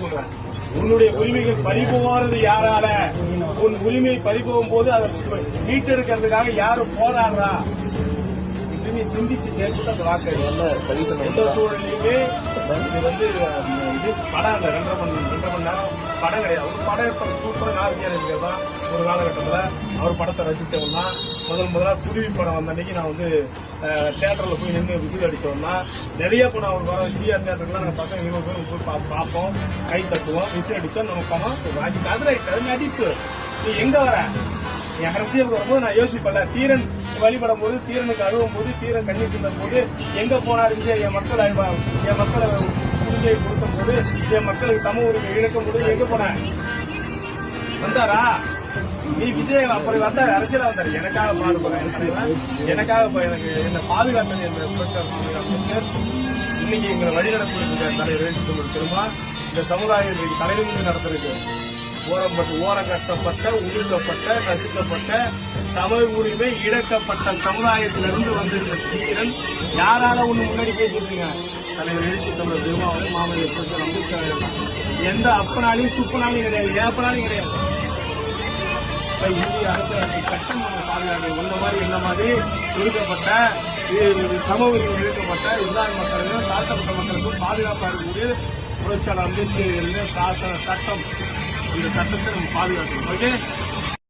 சொல்றேன், உன்னுடைய உரிமைகள் பறிபோகிறது யாரால? உன் உரிமை பறிபோகும் போது அதை மீட்டெடுக்கிறதுக்காக யாரும் போராடுறா? நீ சிந்திச்சு சேர்த்து அந்த வாக்கு எந்த சூழலையுமே இது படம் அந்த 2.5 மணி நேரம் படம் கிடையாது. ஒரு படம் இப்ப சூப்பரா நாகரிகர் தான் ஒரு காலகட்டத்தில் அவர் படத்தை ரசித்தவன்னா முதலாக புதுவி படம் வந்த அன்னைக்கு நான் தியேட்டர்ல போய் நின்று விசில் அடிச்சோம்னா நிறைய படம் அவர் வர சிஆர் தியேட்டர்ல நாங்கள் பசங்க 20 பேர் போய் பார்ப்போம், கை தட்டுவோம், விசில் அடித்தோம். நம்ம படம் அது நடிப்பு. நீ எங்க வர? என் அரசியலுக்கு வரும்போது நான் யோசிப்பல, தீரன் வழிபடும் போது, தீரனுக்கு அழுவும் போது, தீரன் கண்ணி சிந்தும் போது எங்க போனாரு விஜய்? என் மக்களை புதுசையை கொடுக்கும் போது, என் மக்களுக்கு சம உரிமை இழக்கும் போது எங்க போன? வந்தாரா? நீ விஜய் அப்படி வந்தாரு, அரசியலா வந்தாரு. எனக்காக பாடுபடுறேன், எனக்காக எனக்கு என்ன பாதுகாத்தது இன்னைக்கு எங்களை வழிநடத்த தலைவர் திரும்ப இந்த சமுதாயத்திற்கு தலைநிமிர்ந்து நடத்துறது ஓரங்கட்டப்பட்ட, ஒடுக்கப்பட்ட, நசுக்கப்பட்ட, சம உரிமை இழக்கப்பட்ட சமுதாயத்திலிருந்து வந்திருந்த தீரன் யாரால ஒண்ணு முன்னாடி பேசிருக்கீங்க? தலைவர் எழுச்சி தமிழர் திருமாவளவன், மாமல்ல புரட்சியாளர் அம்பேத்கர். எந்த அப்பனாலையும் சுப்பனாலையும் கிடையாது, ஏப்பனாலையும் கிடையாது. இந்திய அரசியலமைப்பு சட்டம் நம்ம பாதுகாப்பு உள்ள மாதிரி என்ன மாதிரி ஒடுக்கப்பட்ட, சம உரிமை இழக்கப்பட்ட இல்லாத மக்களுக்கும் தாழ்த்தப்பட்ட மக்களுக்கும் பாதுகாப்பாக இருக்கக்கூடிய புரட்சியாளர் அம்பேத்கர் சாசன சட்டம். இந்த சட்டத்தை நம்ம பாதுகாக்கணும். ஓகே.